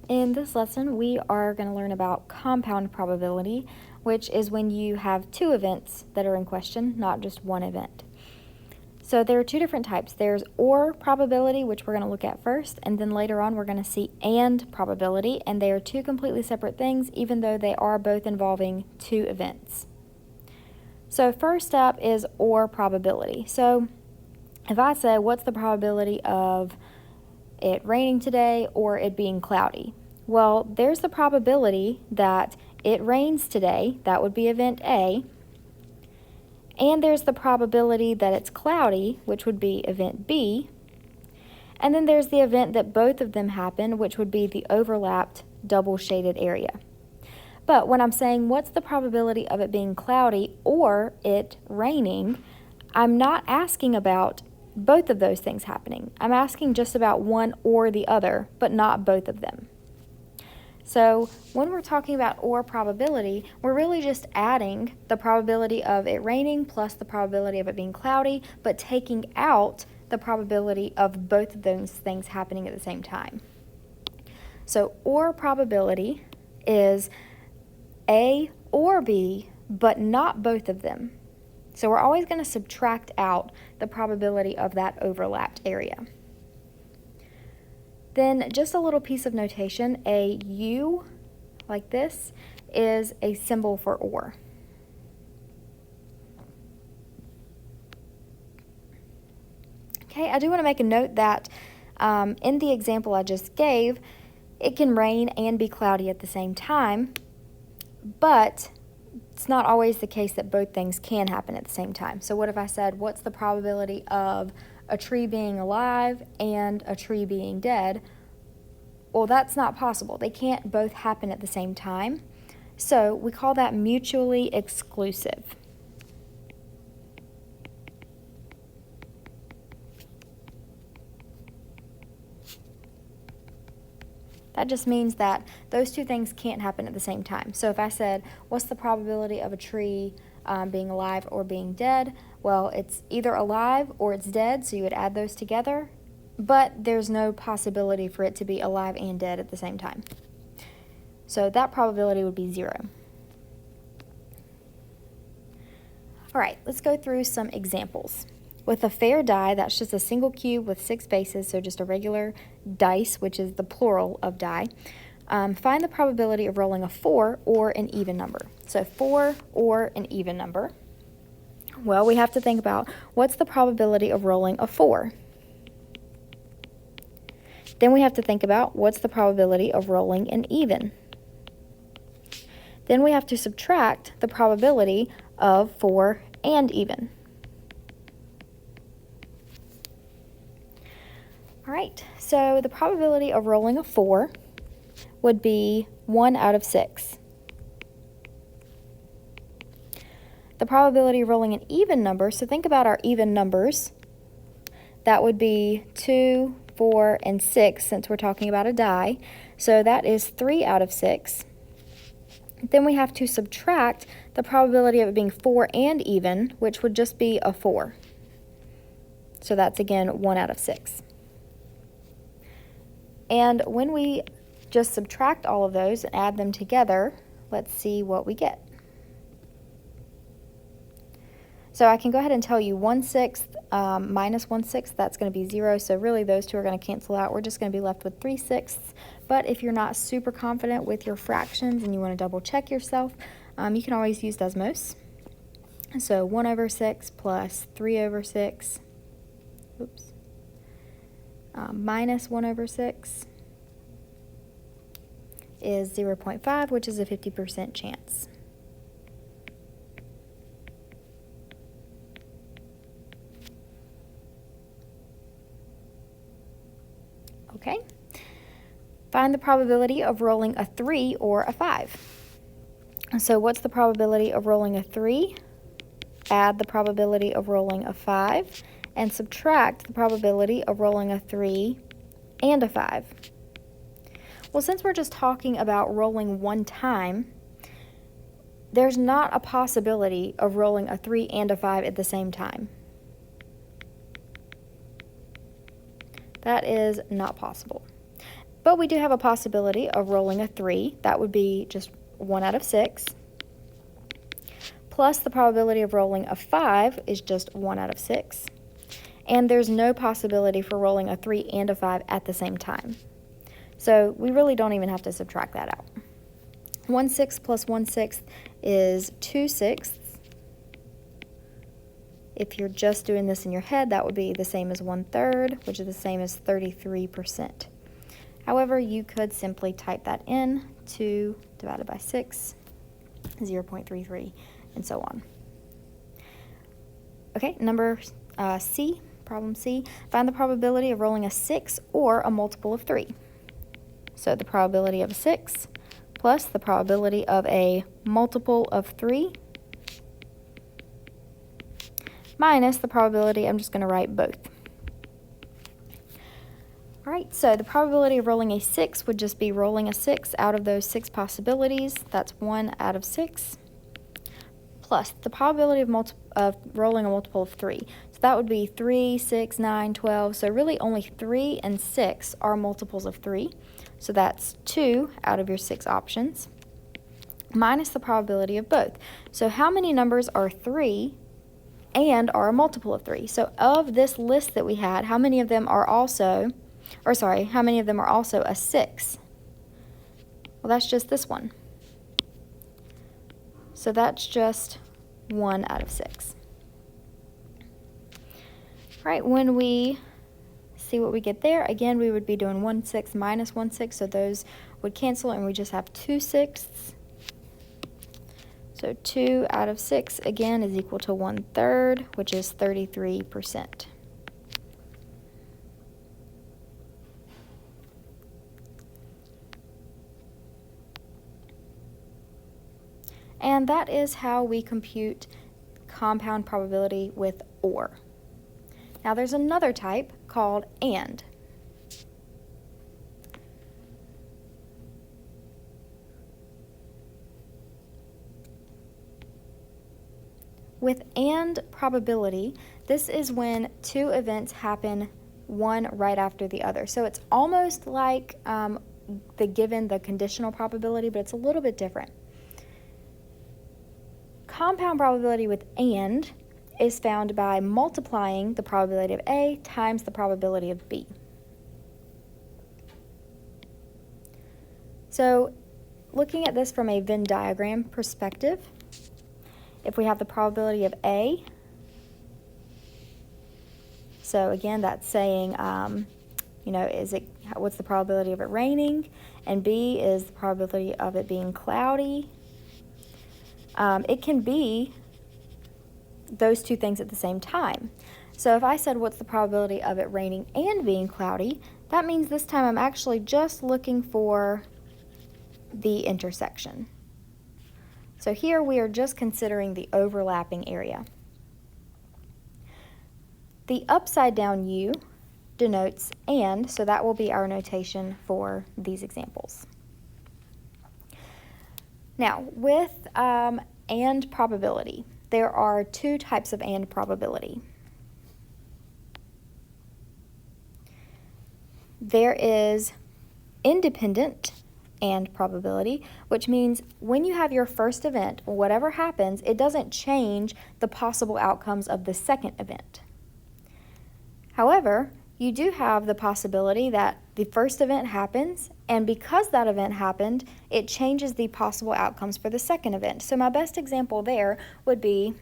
In this lesson, we are going to learn about compound probability, which is when you have two events that are in question, not just one event. So there are two different types. There's or probability, which we're going to look at first, and then later on we're going to see and probability, and they are two completely separate things, even though they are both involving two events. So first up is or probability. So if I say, what's the probability of it raining today or it being cloudy? Well, there's the probability that it rains today, that would be event A, and there's the probability that it's cloudy, which would be event B, and then there's the event that both of them happen, which would be the overlapped double shaded area. But when I'm saying what's the probability of it being cloudy or it raining, I'm not asking about both of those things happening. I'm asking just about one or the other, but not both of them. So when we're talking about or probability, we're really just adding the probability of it raining plus the probability of it being cloudy, but taking out the probability of both of those things happening at the same time. So or probability is A or B, but not both of them. So we're always going to subtract out the probability of that overlapped area. Then just a little piece of notation, a U, like this, is a symbol for or. Okay, I do want to make a note that in the example I just gave, it can rain and be cloudy at the same time, but it's not always the case that both things can happen at the same time. So what if I said, what's the probability of a tree being alive and a tree being dead? Well, that's not possible. They can't both happen at the same time. So we call that mutually exclusive. That just means that those two things can't happen at the same time. So if I said, what's the probability of a tree being alive or being dead? Well, it's either alive or it's dead, so you would add those together, but there's no possibility for it to be alive and dead at the same time. So that probability would be 0. All right, let's go through some examples. With a fair die, that's just a single cube with 6 faces, so just a regular dice, which is the plural of die. Find the probability of rolling a 4 or an even number. So 4 or an even number. Well, we have to think about what's the probability of rolling a 4. Then we have to think about what's the probability of rolling an even. Then we have to subtract the probability of 4 and even. All right, so the probability of rolling a 4 would be 1 out of 6. The probability of rolling an even number, so think about our even numbers. That would be 2, 4, and 6, since we're talking about a die. So that is 3 out of 6. Then we have to subtract the probability of it being 4 and even, which would just be a 4. So that's, again, 1 out of 6. And when we just subtract all of those and add them together, let's see what we get. So I can go ahead and tell you 1/6 minus 1/6, that's going to be 0. So really those two are going to cancel out. We're just going to be left with 3/6. But if you're not super confident with your fractions and you want to double check yourself, you can always use Desmos. So 1 over 6 plus 3 over 6, minus 1 over 6 is 0.5, which is a 50% chance. Okay. Find the probability of rolling a 3 or a 5. So what's the probability of rolling a 3? Add the probability of rolling a 5 and subtract the probability of rolling a 3 and a 5. Well, since we're just talking about rolling one time, there's not a possibility of rolling a 3 and a 5 at the same time. That is not possible. But we do have a possibility of rolling a 3. That would be just 1 out of 6. Plus the probability of rolling a 5 is just 1 out of 6. And there's no possibility for rolling a 3 and a 5 at the same time. So we really don't even have to subtract that out. 1/6 plus 1/6 is 2/6. If you're just doing this in your head, that would be the same as 1/3, which is the same as 33%. However, you could simply type that in, 2 divided by 6, 0.33, and so on. Okay, number C, problem C. Find the probability of rolling a 6 or a multiple of 3. So the probability of a 6 plus the probability of a multiple of 3 minus the probability, I'm just going to write both. All right, so the probability of rolling a 6 would just be rolling a 6 out of those 6 possibilities. That's 1 out of 6. Plus the probability of rolling a multiple of 3. So that would be 3, 6, 9, 12. So really only 3 and 6 are multiples of 3. So that's 2 out of your 6 options. Minus the probability of both. So how many numbers are 3 and are a multiple of 3? So of this list that we had, how many of them are also, how many of them are also a 6? Well, that's just this one. So that's just 1 out of 6. All right, when we see what we get there, again, we would be doing 1/6 minus 1/6, so those would cancel, and we just have 2/6. So 2 out of 6, again, is equal to 1/3, which is 33%. And that is how we compute compound probability with OR. Now there's another type called AND. With AND probability, this is when two events happen one right after the other. So it's almost like the conditional probability, but it's a little bit different. Compound probability with AND is found by multiplying the probability of A times the probability of B. So looking at this from a Venn diagram perspective, if we have the probability of A, so again that's saying, what's the probability of it raining, and B is the probability of it being cloudy. It can be those two things at the same time. So if I said what's the probability of it raining and being cloudy, that means this time I'm actually just looking for the intersection. So here we are just considering the overlapping area. The upside down U denotes AND, so that will be our notation for these examples. Now, with AND probability, there are two types of AND probability. There is independent AND probability, which means when you have your first event, whatever happens, it doesn't change the possible outcomes of the second event. However, you do have the possibility that the first event happens, and because that event happened, it changes the possible outcomes for the second event. So my best example there would be,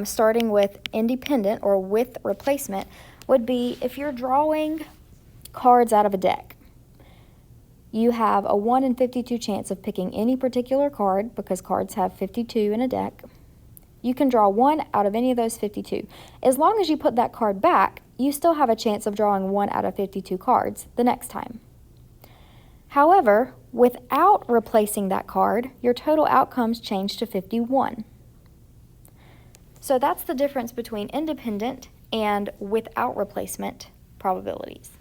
starting with independent or with replacement, would be if you're drawing cards out of a deck. You have a 1 in 52 chance of picking any particular card because cards have 52 in a deck. You can draw one out of any of those 52. As long as you put that card back, you still have a chance of drawing 1 out of 52 cards the next time. However, without replacing that card, your total outcomes change to 51. So that's the difference between independent and without replacement probabilities.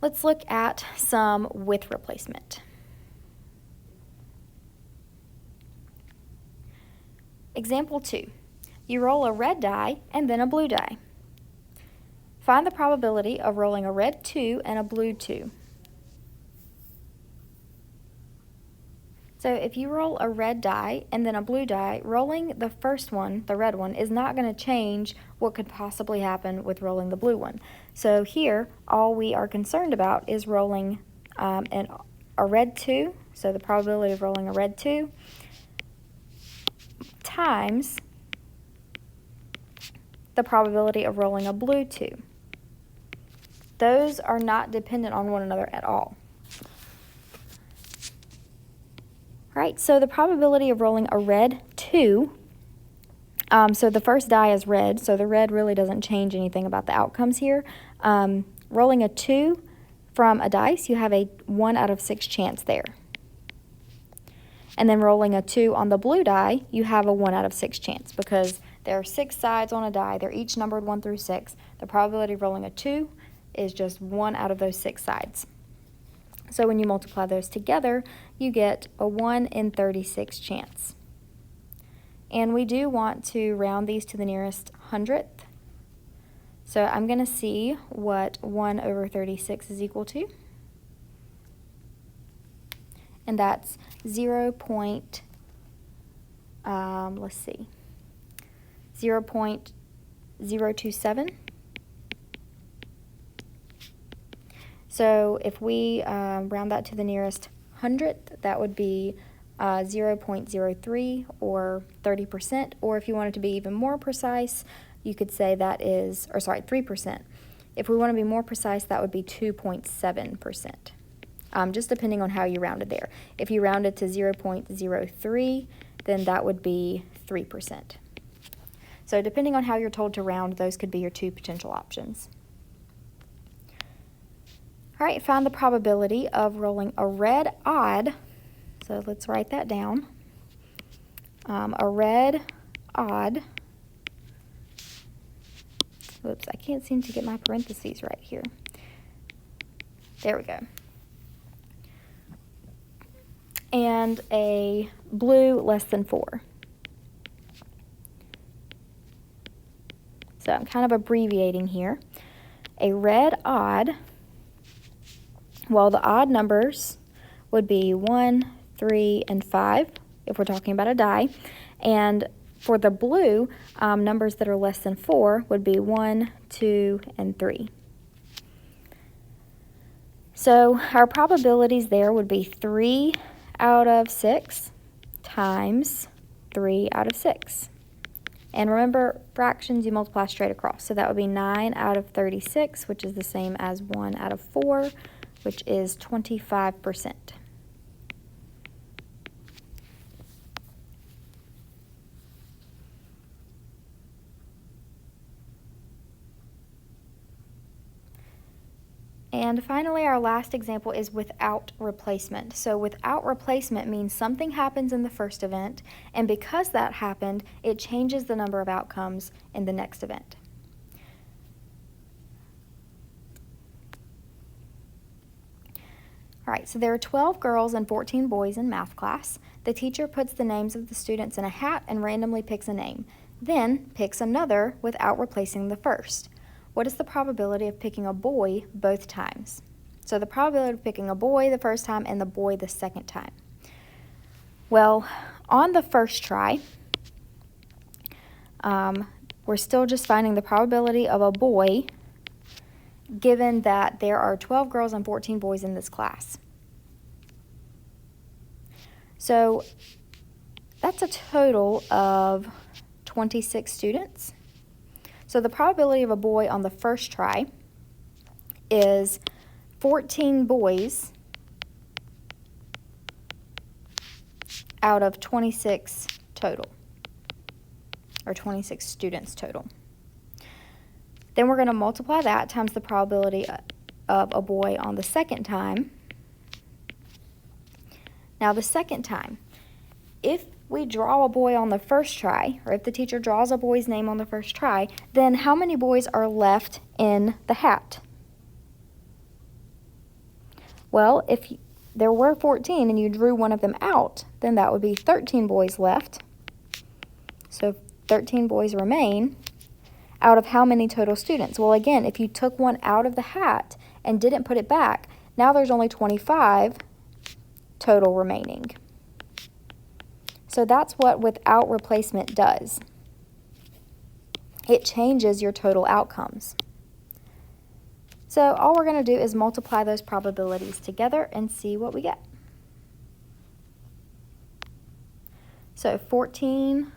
Let's look at some with replacement. Example 2. You roll a red die and then a blue die. Find the probability of rolling a red 2 and a blue 2. So if you roll a red die and then a blue die, rolling the first one, the red one, is not going to change what could possibly happen with rolling the blue one. So here, all we are concerned about is rolling a red 2, so the probability of rolling a red 2, times the probability of rolling a blue 2. Those are not dependent on one another at all. Right, so the probability of rolling a red 2, so the first die is red, so the red really doesn't change anything about the outcomes here. Rolling a 2 from a dice, you have a 1 out of 6 chance there. And then rolling a 2 on the blue die, you have a 1 out of 6 chance because there are 6 sides on a die. They're each numbered 1 through 6. The probability of rolling a 2 is just 1 out of those 6 sides. So when you multiply those together, you get a 1 in 36 chance. And we do want to round these to the nearest hundredth. So I'm going to see what 1 over 36 is equal to. And that's 0.027. So if we round that to the nearest hundredth, that would be 0.03 or 30%. Or if you wanted to be even more precise, you could say that is, 3%. If we want to be more precise, that would be 2.7%. Just depending on how you rounded there. If you rounded to 0.03, then that would be 3%. So depending on how you're told to round, those could be your two potential options. All right, find the probability of rolling a red odd. So let's write that down. A red odd. Oops, I can't seem to get my parentheses right here. There we go. And a blue less than 4. So I'm kind of abbreviating here. A red odd, well, the odd numbers would be 1, 3, and 5, if we're talking about a die. And for the blue, numbers that are less than 4 would be 1, 2, and 3. So our probabilities there would be 3 out of 6 times 3 out of 6. And remember, fractions you multiply straight across. So that would be 9 out of 36, which is the same as 1 out of 4, which is 25%. And finally, our last example is without replacement. So without replacement means something happens in the first event, and because that happened, it changes the number of outcomes in the next event. All right, so there are 12 girls and 14 boys in math class. The teacher puts the names of the students in a hat and randomly picks a name, then picks another without replacing the first. What is the probability of picking a boy both times? So the probability of picking a boy the first time and the boy the second time. Well, on the first try, we're still just finding the probability of a boy given that there are 12 girls and 14 boys in this class. So that's a total of 26 students. So the probability of a boy on the first try is 14 boys out of 26 total, or 26 students total. Then we're going to multiply that times the probability of a boy on the second time. Now the second time, if we draw a boy on the first try, or if the teacher draws a boy's name on the first try, then how many boys are left in the hat? Well, if there were 14 and you drew one of them out, then that would be 13 boys left. So 13 boys remain out of how many total students? Well, again, if you took one out of the hat and didn't put it back, now there's only 25 total remaining. So that's what without replacement does. It changes your total outcomes. So all we're going to do is multiply those probabilities together and see what we get. So 14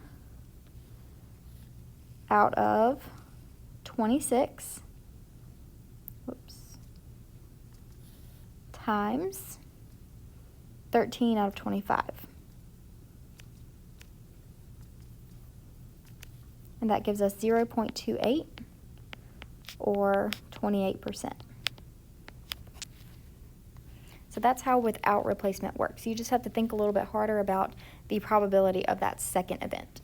out of 26, times 13 out of 25. And that gives us 0.28 or 28%. So that's how without replacement works. You just have to think a little bit harder about the probability of that second event.